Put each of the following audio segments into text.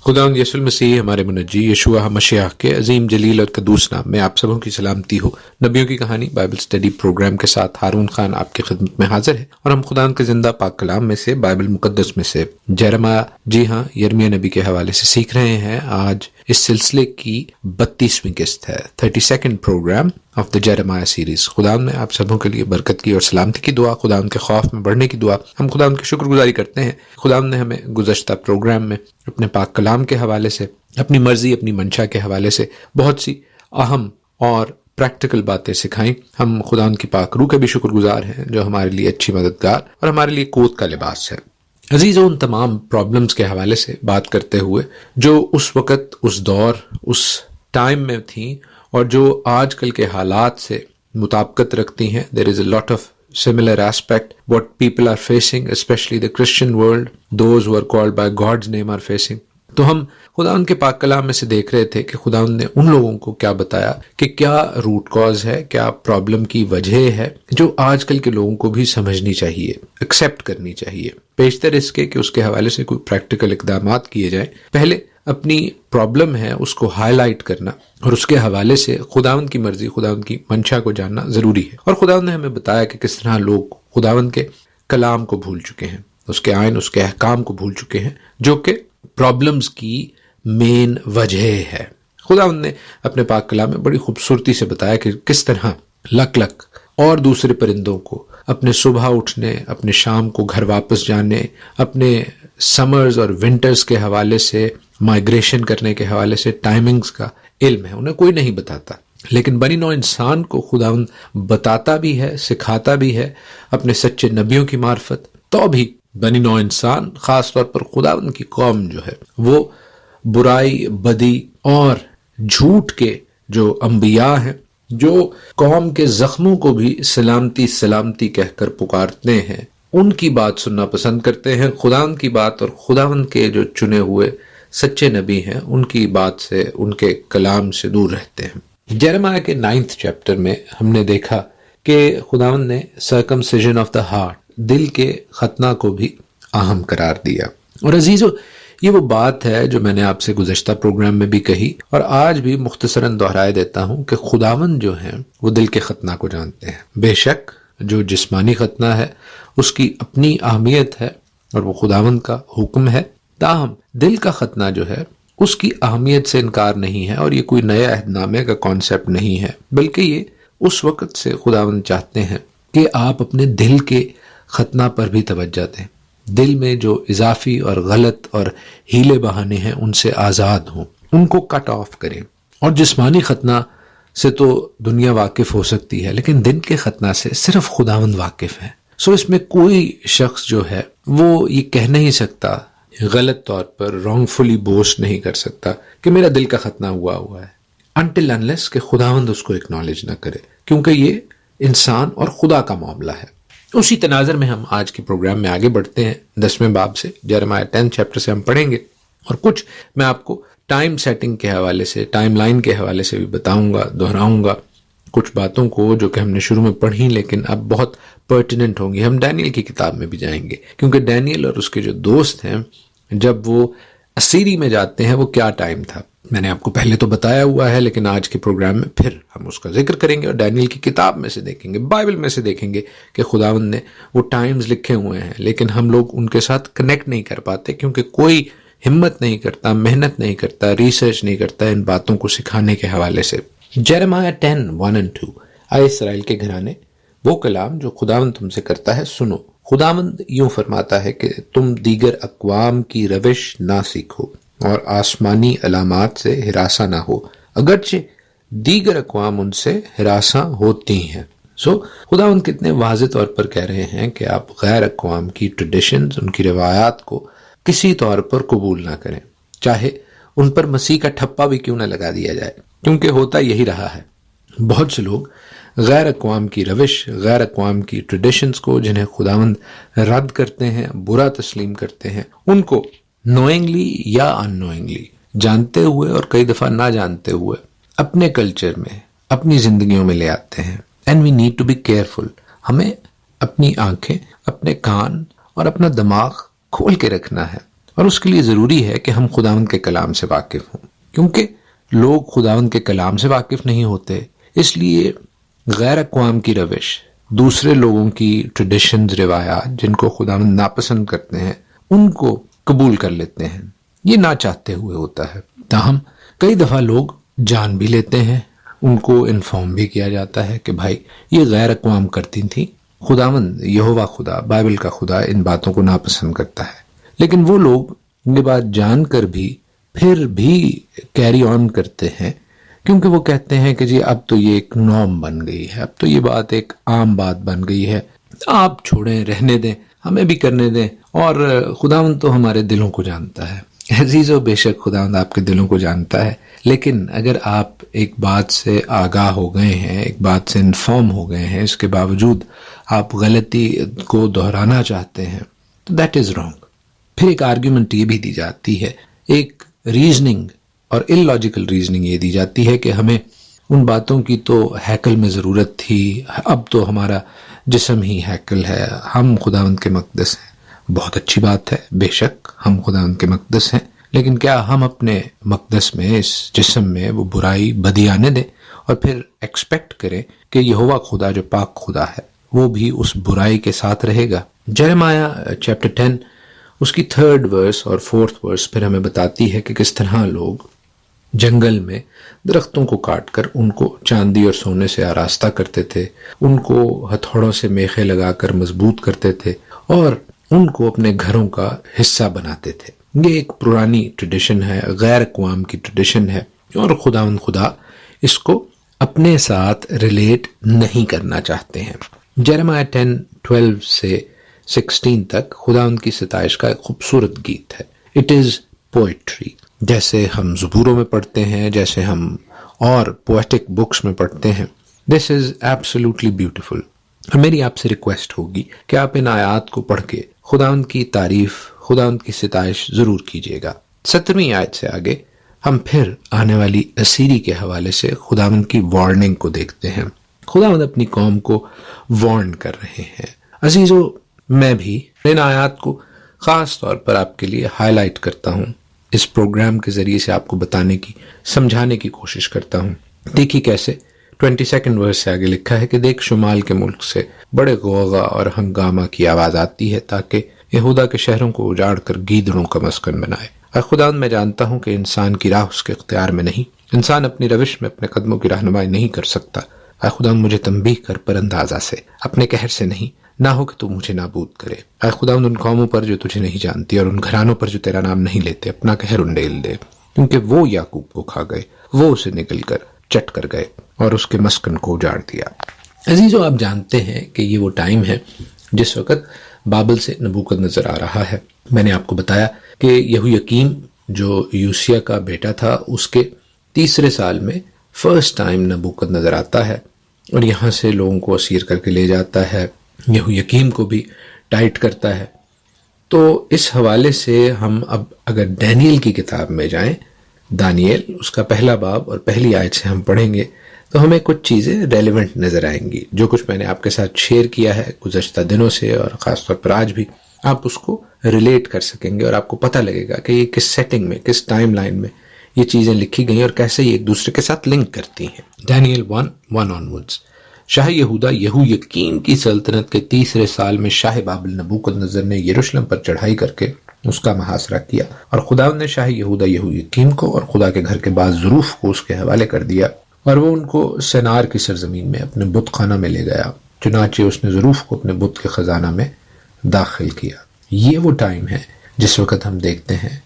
خداوند یسوع المسیح ہمارے منجی یشوع مشیح کے عظیم جلیل اور قدوس نام میں آپ سبوں کی سلامتی ہو۔ نبیوں کی کہانی بائبل اسٹڈی پروگرام کے ساتھ ہارون خان آپ کی خدمت میں حاضر ہے، اور ہم خداوند کے زندہ پاک کلام میں سے بائبل مقدس میں سے یرمیہ یرمیہ نبی کے حوالے سے سیکھ رہے ہیں۔ آج اس سلسلے کی 32ویں قسط ہے، 32nd program of the Jeremiah series. خداوند نے آپ سبوں کے لیے برکت کی اور سلامتی کی دعا، خداوند کے خوف میں بڑھنے کی دعا۔ ہم خداوند کی شکر گزاری کرتے ہیں۔ خداوند نے ہمیں گزشتہ پروگرام میں اپنے پاک کلام کے حوالے سے، اپنی مرضی اپنی منشا کے حوالے سے بہت سی اہم اور پریکٹیکل باتیں سکھائیں۔ ہم خداوند کی پاک روح کے بھی شکر گزار ہیں جو ہمارے لیے اچھی مددگار اور ہمارے لیے قوت کا لباس ہے۔ عزیزوں، ان تمام پرابلمز کے حوالے سے بات کرتے ہوئے جو اس وقت، اس دور، اس ٹائم میں تھیں اور جو آج کل کے حالات سے مطابقت رکھتی ہیں، there is a lot of similar aspect what people are facing, especially the Christian world, those who are called by God's name are facing۔ تو ہم خداوند کے پاک کلام میں سے دیکھ رہے تھے کہ خداوند نے ان لوگوں کو کیا بتایا کہ کیا روٹ کاز ہے، کیا پرابلم کی وجہ ہے جو آج کل کے لوگوں کو بھی سمجھنی چاہیے، ایکسیپٹ کرنی چاہیے، بیشتر اس کے کہ اس کے حوالے سے کوئی پریکٹیکل اقدامات کیے جائیں۔ پہلے اپنی پرابلم ہے اس کو ہائی لائٹ کرنا اور اس کے حوالے سے خداوند کی مرضی، خداوند کی منشا کو جاننا ضروری ہے۔ اور خداوند نے ہمیں بتایا کہ کس طرح لوگ خداوند کے کلام کو بھول چکے ہیں، اس کے آئین، اس کے احکام کو بھول چکے ہیں، جو کہ پرابلمز کی مین وجہ ہے۔ خداوند نے اپنے پاک کلام میں بڑی خوبصورتی سے بتایا کہ کس طرح لک لک اور دوسرے پرندوں کو اپنے صبح اٹھنے، اپنے شام کو گھر واپس جانے، اپنے سمرز اور ونٹرز کے حوالے سے، مائگریشن کرنے کے حوالے سے ٹائمنگز کا علم ہے، انہیں کوئی نہیں بتاتا، لیکن بنی نوع انسان کو خداوند بتاتا بھی ہے، سکھاتا بھی ہے اپنے سچے نبیوں کی معرفت۔ تو بھی بنی نوع انسان، خاص طور پر خداوند کی قوم جو ہے، وہ برائی، بدی اور جھوٹ کے جو انبیاء ہیں، جو قوم کے زخموں کو بھی سلامتی سلامتی کہہ کر پکارتے ہیں، ان کی بات سننا پسند کرتے ہیں۔ خداوند کی بات اور خداوند کے جو چنے ہوئے سچے نبی ہیں، ان کی بات سے، ان کے کلام سے دور رہتے ہیں۔ یرمیہ کے 9th چیپٹر میں ہم نے دیکھا کہ خداوند نے سرکمسیجن آف دا ہارٹ، دل کے ختنہ کو بھی اہم قرار دیا۔ اور عزیزو، یہ وہ بات ہے جو میں نے آپ سے گزشتہ پروگرام میں بھی کہی اور آج بھی مختصراً دہرائے دیتا ہوں کہ خداوند جو ہیں وہ دل کے ختنہ کو جانتے ہیں۔ بے شک جو جسمانی ختنہ ہے اس کی اپنی اہمیت ہے اور وہ خداوند کا حکم ہے، تاہم دل کا ختنہ جو ہے اس کی اہمیت سے انکار نہیں ہے، اور یہ کوئی نیا عہد نامے کا کانسیپٹ نہیں ہے، بلکہ یہ اس وقت سے خداوند چاہتے ہیں کہ آپ اپنے دل کے ختنہ پر بھی توجہ دیں، دل میں جو اضافی اور غلط اور ہیلے بہانے ہیں ان سے آزاد ہوں، ان کو کٹ آف کریں۔ اور جسمانی ختنہ سے تو دنیا واقف ہو سکتی ہے، لیکن دل کے ختنہ سے صرف خداوند واقف ہے۔ سو اس میں کوئی شخص جو ہے وہ یہ کہہ نہیں سکتا، غلط طور پر رانگ فلی بوسٹ نہیں کر سکتا کہ میرا دل کا ختنہ ہوا ہے، انٹل انلیس کہ خداوند اس کو اکنالج نہ کرے، کیونکہ یہ انسان اور خدا کا معاملہ ہے۔ اسی تناظر میں ہم آج کے پروگرام میں آگے بڑھتے ہیں۔ 10ویں باب سے، یرمیہ 10 چیپٹر سے ہم پڑھیں گے، اور کچھ میں آپ کو ٹائم سیٹنگ کے حوالے سے، ٹائم لائن کے حوالے سے بھی بتاؤں گا، دہراؤں گا کچھ باتوں کو جو کہ ہم نے شروع میں پڑھی لیکن اب بہت پرٹیننٹ ہوں گی۔ ہم ڈینیل کی کتاب میں بھی جائیں گے، کیونکہ ڈینیل اور اس کے جو دوست ہیں جب وہ اسیری میں جاتے ہیں وہ کیا ٹائم تھا، میں نے آپ کو پہلے تو بتایا ہوا ہے، لیکن آج کے پروگرام میں پھر ہم اس کا ذکر کریں گے اور ڈینیل کی کتاب میں سے دیکھیں گے، بائبل میں سے دیکھیں گے کہ خداوند نے وہ ٹائمز لکھے ہوئے ہیں، لیکن ہم لوگ ان کے ساتھ کنیکٹ نہیں کر پاتے کیونکہ کوئی ہمت نہیں کرتا، محنت نہیں کرتا، ریسرچ نہیں کرتا ان باتوں کو سکھانے کے حوالے سے۔ یرمیہ 10:1-2، اے اسرائیل کے گھرانے، وہ کلام جو خداوند تم سے کرتا ہے سنو۔ خداوند یوں فرماتا ہے کہ تم دیگر اقوام کی روش نہ سیکھو اور آسمانی علامات سے ہراساں نہ ہو، اگرچہ دیگر اقوام ان سے ہراساں ہوتی ہیں۔ خداوند کتنے واضح طور پر کہہ رہے ہیں کہ آپ غیر اقوام کی ٹریڈیشنز، ان کی روایات کو کسی طور پر قبول نہ کریں، چاہے ان پر مسیح کا ٹھپا بھی کیوں نہ لگا دیا جائے، کیونکہ ہوتا یہی رہا ہے۔ بہت سے لوگ غیر اقوام کی روش، غیر اقوام کی ٹریڈیشنز کو جنہیں خداوند رد کرتے ہیں، برا تسلیم کرتے ہیں، ان کو نوئنگلی یا ان نوئنگلی، جانتے ہوئے اور کئی دفعہ نہ جانتے ہوئے اپنے کلچر میں، اپنی زندگیوں میں لے آتے ہیں۔ And we need to be careful. ہمیں اپنی آنکھیں، اپنے کان اور اپنا دماغ کھول کے رکھنا ہے۔ اور اس کے لیے ضروری ہے کہ ہم خداوند کے کلام سے واقف ہوں، کیونکہ لوگ خداوند کے کلام سے واقف نہیں ہوتے، اس لیے غیر اقوام کی روش، دوسرے لوگوں کی ٹریڈیشنز، روایات جن کو خداوند ناپسند کرتے ہیں ان کو قبول کر لیتے ہیں۔ یہ نہ چاہتے ہوئے ہوتا ہے، تاہم کئی دفعہ لوگ جان بھی لیتے ہیں، ان کو انفارم بھی کیا جاتا ہے کہ بھائی یہ غیر اقوام کرتی تھیں، خداوند یہوہ خدا، بائبل کا خدا ان باتوں کو ناپسند کرتا ہے، لیکن وہ لوگ یہ بات جان کر بھی پھر بھی کیری آن کرتے ہیں، کیونکہ وہ کہتے ہیں کہ جی اب تو یہ ایک نارم بن گئی ہے، اب تو یہ بات ایک عام بات بن گئی ہے، آپ چھوڑیں، رہنے دیں، ہمیں بھی کرنے دیں، اور خداوند تو ہمارے دلوں کو جانتا ہے۔ عزیزو، بے شک خداوند آپ کے دلوں کو جانتا ہے، لیکن اگر آپ ایک بات سے آگاہ ہو گئے ہیں، ایک بات سے انفارم ہو گئے ہیں، اس کے باوجود آپ غلطی کو دہرانا چاہتے ہیں تو دیٹ از رانگ۔ پھر ایک آرگیومنٹ یہ بھی دی جاتی ہے، ایک ریزننگ اور ان لاجیکل ریزننگ یہ دی جاتی ہے کہ ہمیں ان باتوں کی تو ہیکل میں ضرورت تھی، اب تو ہمارا جسم ہی ہیکل ہے، ہم خداوند کے مقدس ہیں۔ بہت اچھی بات ہے، بے شک ہم خداوند کے مقدس ہیں، لیکن کیا ہم اپنے مقدس میں، اس جسم میں وہ برائی بدی آنے دیں اور پھر ایکسپیکٹ کریں کہ یہوہ خدا جو پاک خدا ہے وہ بھی اس برائی کے ساتھ رہے گا؟ جرمیہ چیپٹر 10 اس کی 3rd ورس اور 4th ورس پھر ہمیں بتاتی ہے کہ کس طرح لوگ جنگل میں درختوں کو کاٹ کر ان کو چاندی اور سونے سے آراستہ کرتے تھے، ان کو ہتھوڑوں سے میخیں لگا کر مضبوط کرتے تھے اور ان کو اپنے گھروں کا حصہ بناتے تھے۔ یہ ایک پرانی ٹریڈیشن ہے، غیر اقوام کی ٹریڈیشن ہے، اور خداوند خدا اس کو اپنے ساتھ ریلیٹ نہیں کرنا چاہتے ہیں۔ جرمیہ 10:12 سے 16 تک خداوند کی ستائش کا ایک خوبصورت گیت ہے۔ اٹ از پوئٹری، جیسے ہم زبوروں میں پڑھتے ہیں، جیسے ہم اور پوئٹک بکس میں پڑھتے ہیں۔ دس از ایبسلیوٹلی بیوٹیفل۔ میری آپ سے ریکویسٹ ہوگی کہ آپ ان آیات کو پڑھ کے خداوند کی تعریف، خداوند کی ستائش ضرور کیجیے گا۔ 17ویں آیت سے آگے ہم پھر آنے والی اسیری کے حوالے سے خداوند کی وارننگ کو دیکھتے ہیں۔ خداوند اپنی قوم کو وارن کر رہے ہیں۔ عزیزو، میں بھی ان آیات کو خاص طور پر آپ کے لیے ہائی لائٹ کرتا ہوں، اس پروگرام کے ذریعے سے آپ کو بتانے کی، سمجھانے کی کوشش کرتا ہوں۔ دیکھیے کیسے 22nd ورس سے آگے لکھا ہے کہ دیکھ، شمال کے ملک سے بڑے غوغا اور ہنگامہ کی آواز آتی ہے تاکہ یہودا کے شہروں کو اجاڑ کر گیدڑوں کا مسکن بنائے۔ اے خداوند، میں جانتا ہوں کہ انسان کی راہ اس کے اختیار میں نہیں، انسان اپنی روش میں اپنے قدموں کی رہنمائی نہیں کر سکتا۔ اے خداوند، مجھے تنبیہ کر پر اندازہ سے، اپنے قہر سے نہیں، نہ ہو کہ تو مجھے نابود کرے۔ اے خداوند، ان قوموں پر جو تجھے نہیں جانتی اور ان گھرانوں پر جو تیرا نام نہیں لیتے اپنا قہر انڈیل دے، کیونکہ وہ یعقوب کو کھا گئے، وہ اسے نگل کر چٹ کر گئے اور اس کے مسکن کو اجاڑ دیا۔ عزیزو، آپ جانتے ہیں کہ یہ وہ ٹائم ہے جس وقت بابل سے نبوکد نظر آ رہا ہے۔ میں نے آپ کو بتایا کہ یہویکیم جو یوسیہ کا بیٹا تھا، اس کے 3 سال میں فرسٹ ٹائم نبوکد نظر آتا ہے اور یہاں سے لوگوں کو اسیر کر کے لے جاتا ہے، یہویکیم کو بھی ٹائٹ کرتا ہے۔ تو اس حوالے سے ہم اب اگر ڈینیل کی کتاب میں جائیں، دانیل اس کا 1 باب اور 1 آیت سے ہم پڑھیں گے تو ہمیں کچھ چیزیں ریلیونٹ نظر آئیں گی۔ جو کچھ میں نے آپ کے ساتھ شیئر کیا ہے گزشتہ دنوں سے اور خاص طور پر آج بھی، آپ اس کو ریلیٹ کر سکیں گے اور آپ کو پتہ لگے گا کہ یہ کس سیٹنگ میں، کس ٹائم لائن میں یہ چیزیں لکھی گئی اور کیسے یہ ایک دوسرے کے ساتھ لنک کرتی ہیں۔ Daniel 1:1 onwards. شاہ یہودا یہویکیم کی سلطنت کے 3 سال میں شاہ بابل نبوکدنضر نے یروشلم پر چڑھائی کر کے اس کا محاصرہ کیا، اور خداوند نے شاہ یہودا یہویکیم کو اور خدا کے گھر کے بعض ظروف کو اس کے حوالے کر دیا، اور وہ ان کو سنار کی سرزمین میں اپنے بت خانہ میں لے گیا، چنانچہ اس نے ظروف کو اپنے بت کے خزانہ میں داخل کیا۔ یہ وہ ٹائم ہے جس وقت ہم دیکھتے ہیں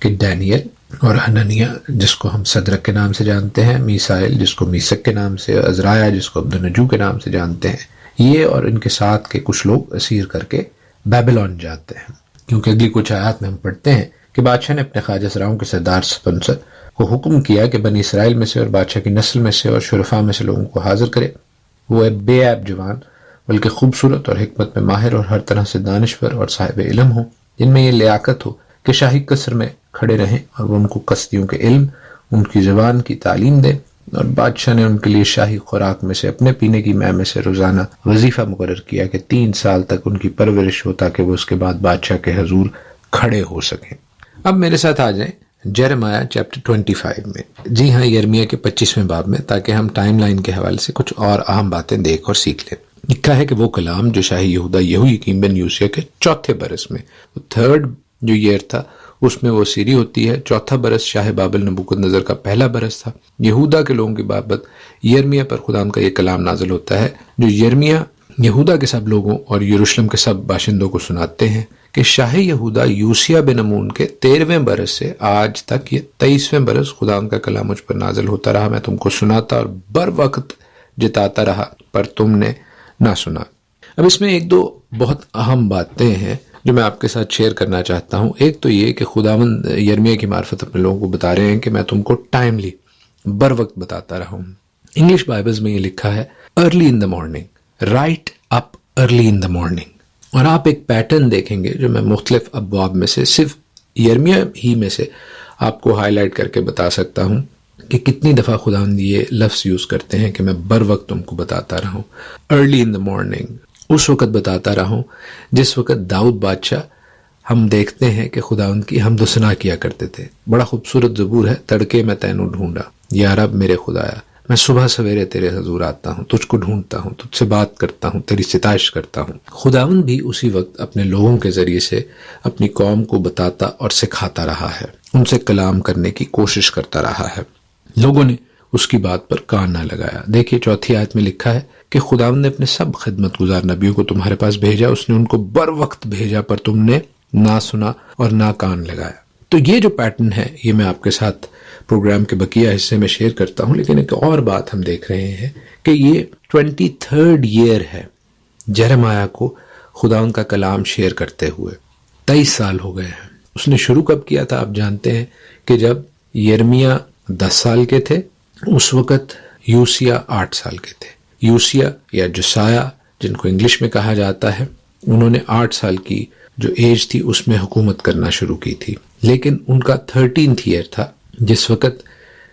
کہ ڈینیل اور حنانیہ جس کو ہم صدرک کے نام سے جانتے ہیں، میسائل جس کو میسک کے نام سے، عزرایہ جس کو عبدالنجو کے نام سے جانتے ہیں، یہ اور ان کے ساتھ کے کچھ لوگ اسیر کر کے بیبلون جاتے ہیں، کیونکہ اگلی کچھ آیات میں ہم پڑھتے ہیں کہ بادشاہ نے اپنے خواجہ سراؤں کے سردار سپنسر کو حکم کیا کہ بنی اسرائیل میں سے اور بادشاہ کی نسل میں سے اور شرفاء میں سے لوگوں کو حاضر کرے، وہ بے عیب جوان بلکہ خوبصورت اور حکمت میں ماہر اور ہر طرح سے دانشور اور صاحب علم ہو، جن میں یہ لیاقت ہو کہ شاہی قصر میں کھڑے رہیں، اور وہ ان کو کستیوں کے علم، ان کی زبان کی تعلیم دے، اور بادشاہ نے ان کے لیے شاہی خوراک میں سے اپنے پینے کی مے میں سے روزانہ وظیفہ مقرر کیا کہ 3 سال تک ان کی پرورش ہو تاکہ وہ اس کے بعد بادشاہ کے حضور کھڑے ہو سکیں۔ اب میرے ساتھ آ جائیں جیرمیہ چیپٹر 25 میں. جی ہاں، یرمیہ کے 25ویں باب میں، تاکہ ہم ٹائم لائن کے حوالے سے کچھ اور اہم باتیں دیکھ اور سیکھ لیں. لکھا ہے کہ وہ کلام جو شاہی یہودا یہویاکیم بن یوسیہ کے چوتھے برس میں، تھرڈ جو ایئر تھا اس میں وہ سیری ہوتی ہے. چوتھا برس شاہ بابل نبوکدنضر کا پہلا برس تھا. یہودا کے لوگوں کی بابت یرمیہ پر خدا کا یہ کلام نازل ہوتا ہے، جو یرمیہ یہودا کے سب لوگوں اور یروشلم کے سب باشندوں کو سناتے ہیں کہ شاہ یہودا یوسیہ بن امون کے 13ویں برس سے آج تک یہ 23ویں برس خدا کا کلام مجھ پر نازل ہوتا رہا. میں تم کو سناتا اور بر وقت جتاتا رہا، پر تم نے نہ سنا. اب اس میں ایک دو بہت اہم باتیں ہیں جو میں آپ کے ساتھ شیئر کرنا چاہتا ہوں. ایک تو یہ کہ خداوند یرمیہ کی معرفت اپنے لوگوں کو بتا رہے ہیں کہ میں تم کو ٹائملی بر وقت بتاتا رہا ہوں. انگلش بائبلز میں یہ لکھا ہے early in the morning, right up early in the morning. اور آپ ایک پیٹرن دیکھیں گے جو میں مختلف ابواب میں سے صرف یرمیہ ہی میں سے آپ کو ہائی لائٹ کر کے بتا سکتا ہوں کہ کتنی دفعہ خداوند یہ لفظ یوز کرتے ہیں کہ میں بر وقت تم کو بتاتا رہا ہوں. ارلی ان دا مارننگ، اس وقت بتاتا رہا ہوں جس وقت داؤد بادشاہ، ہم دیکھتے ہیں کہ خداوند کی حمد و ثنا کیا کرتے تھے. بڑا خوبصورت زبور ہے، تڑکے میں تینوں ڈھونڈا، یا رب میرے خدایا، میں صبح سویرے تیرے حضور آتا ہوں، تجھ کو ڈھونڈتا ہوں، تجھ سے بات کرتا ہوں، تیری ستائش کرتا ہوں. خداوند بھی اسی وقت اپنے لوگوں کے ذریعے سے اپنی قوم کو بتاتا اور سکھاتا رہا ہے، ان سے کلام کرنے کی کوشش کرتا رہا ہے. لوگوں نے اس کی بات پر کان نہ لگایا. دیکھیے چوتھی آیت میں لکھا ہے کہ خداوند نے اپنے سب خدمت گزار نبیوں کو تمہارے پاس بھیجا، اس نے ان کو بر وقت بھیجا، پر تم نے نہ سنا اور نہ کان لگایا. تو یہ جو پیٹرن ہے یہ میں آپ کے ساتھ پروگرام کے بقیہ حصے میں شیئر کرتا ہوں. لیکن ایک اور بات ہم دیکھ رہے ہیں کہ یہ 23rd ایئر ہے جیرمیہ کو خداوند کا کلام شیئر کرتے ہوئے. 23 سال ہو گئے ہیں. اس نے شروع کب کیا تھا؟ آپ جانتے ہیں کہ جب یرمیہ 10 سال کے تھے، اس وقت یوسیہ 8 سال کے تھے. یوسیہ یا جوسیہ جن کو انگلش میں کہا جاتا ہے، انہوں نے 8 سال کی جو ایج تھی اس میں حکومت کرنا شروع کی تھی. لیکن ان کا 13th ایئر تھا جس وقت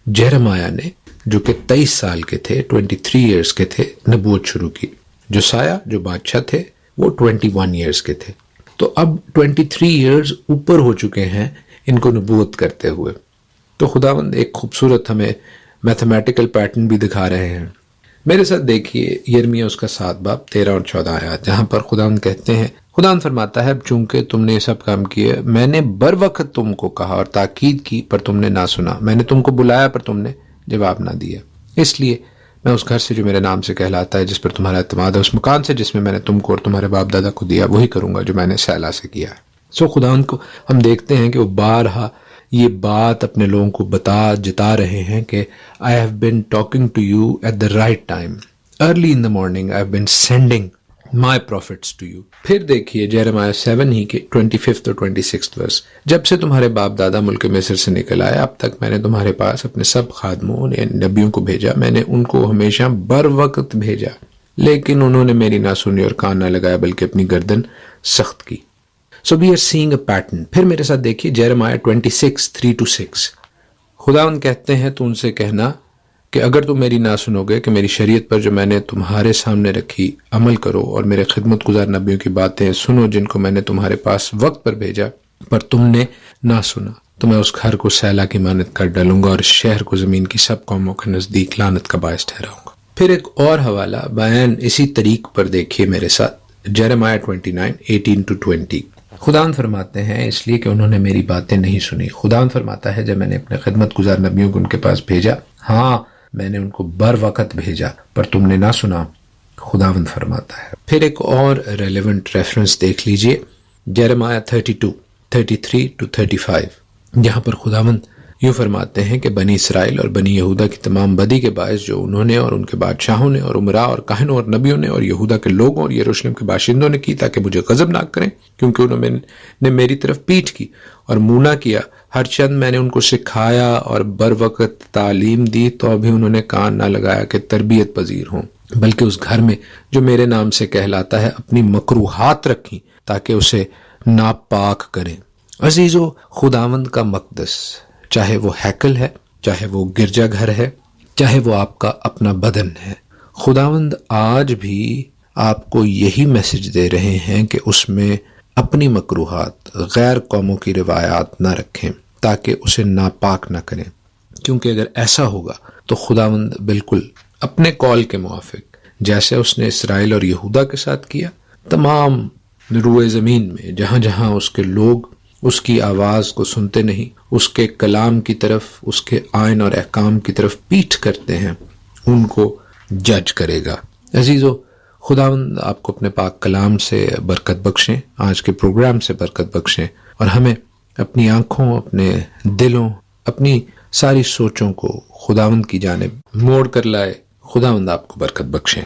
جیرمیہ نے، جو کہ 23 سال کے تھے، 23 ایئرز کے تھے، نبوت شروع کی. جوسیہ جو بادشاہ تھے وہ 21 ایئرز کے تھے. تو اب 23 ایئرز اوپر ہو چکے ہیں ان کو نبوت کرتے ہوئے. تو خداوند ایک خوبصورت ہمیں میتھمیٹیکل پیٹرن بھی دکھا رہے ہیں. میرے ساتھ دیکھیے یرمیہ اس کا 7 باب 13 اور 14 آیات، جہاں پر خداوند کہتے ہیں، خداوند فرماتا ہے چونکہ تم نے یہ سب کام کیے، میں نے بر وقت تم کو کہا اور تاکید کی پر تم نے نہ سنا، میں نے تم کو بلایا پر تم نے جواب نہ دیا. اس لیے میں اس گھر سے جو میرے نام سے کہلاتا ہے، جس پر تمہارا اعتماد ہے، اس مکان سے جس میں میں نے تم کو اور تمہارے باپ دادا کو دیا، وہی کروں گا جو میں نے سیلا سے کیا ہے. سو خداوند کو ہم دیکھتے ہیں کہ وہ بارہا یہ بات اپنے لوگوں کو جتا رہے ہیں کہ I have been talking to you at the right time. Early in the morning I have been sending my prophets to you. پھر دیکھیے جیرمیہ 7 ہی کے 25 اور 26 ورس، جب سے تمہارے باپ دادا ملک مصر سے نکل آئے اب تک میں نے تمہارے پاس اپنے سب خادموں نبیوں کو بھیجا. میں نے ان کو ہمیشہ بر وقت بھیجا، لیکن انہوں نے میری نہ سنی اور کان نہ لگایا بلکہ اپنی گردن سخت کی. So we are seeing a pattern. پھر میرے ساتھ دیکھیے جیرمیہ 26 3-6. خداوند کہتے ہیں تو ان سے کہنا کہ اگر تم میری نہ سنو گے کہ میری شریعت پر جو میں نے تمہارے سامنے رکھی عمل کرو اور میرے خدمت گزار نبیوں کی باتیں سنو جن کو میں نے تمہارے پاس وقت پر بھیجا، پر تم نے نہ سنا، تو میں اس گھر کو سیلا کی مانند کر ڈالوں گا اور اس شہر کو زمین کی سب قوموں کے نزدیک لعنت کا باعث ٹھہراؤں گا. پھر ایک اور حوالہ بیان اسی طریق پر دیکھیے میرے ساتھ جیرمیہ 29 18-20. خداوند فرماتے ہیں اس لیے کہ انہوں نے میری باتیں نہیں سنی. خداوند فرماتا ہے جب میں نے اپنے خدمت گزار نبیوں کو ان کے پاس بھیجا، ہاں میں نے ان کو بر وقت بھیجا پر تم نے نہ سنا، خداوند فرماتا ہے. پھر ایک اور ریلیونٹ ریفرنس دیکھ لیجئے جیرمیہ 32 33-35، جہاں پر خداوند یوں فرماتے ہیں کہ بنی اسرائیل اور بنی یہودا کی تمام بدی کے باعث جو انہوں نے اور ان کے بادشاہوں نے اور عمراء اور کاہنوں اور نبیوں نے اور یہودا کے لوگوں اور یروشلم کے باشندوں نے کی تاکہ مجھے غضب نہ کریں، کیونکہ انہوں نے میری طرف پیٹھ کی اور منہ نہ کیا. ہر چند میں نے ان کو سکھایا اور بر وقت تعلیم دی تو ابھی انہوں نے کان نہ لگایا کہ تربیت پذیر ہوں، بلکہ اس گھر میں جو میرے نام سے کہلاتا ہے اپنی مکروہات رکھیں تاکہ اسے ناپاک کریں. عزیزو، خداوند کا مقدس، چاہے وہ ہیکل ہے، چاہے وہ گرجا گھر ہے، چاہے وہ آپ کا اپنا بدن ہے، خداوند آج بھی آپ کو یہی میسج دے رہے ہیں کہ اس میں اپنی مکروہات غیر قوموں کی روایات نہ رکھیں تاکہ اسے ناپاک نہ کریں، کیونکہ اگر ایسا ہوگا تو خداوند بالکل اپنے قول کے موافق جیسے اس نے اسرائیل اور یہودا کے ساتھ کیا، تمام روئے زمین میں جہاں جہاں اس کے لوگ اس کی آواز کو سنتے نہیں، اس کے کلام کی طرف، اس کے آئین اور احکام کی طرف پیٹھ کرتے ہیں، ان کو جج کرے گا۔ عزیزو، خداوند آپ کو اپنے پاک کلام سے برکت بخشیں، آج کے پروگرام سے برکت بخشیں، اور ہمیں اپنی آنکھوں، اپنے دلوں، اپنی ساری سوچوں کو خداوند کی جانب موڑ کر لائے۔ خداوند آپ کو برکت بخشیں۔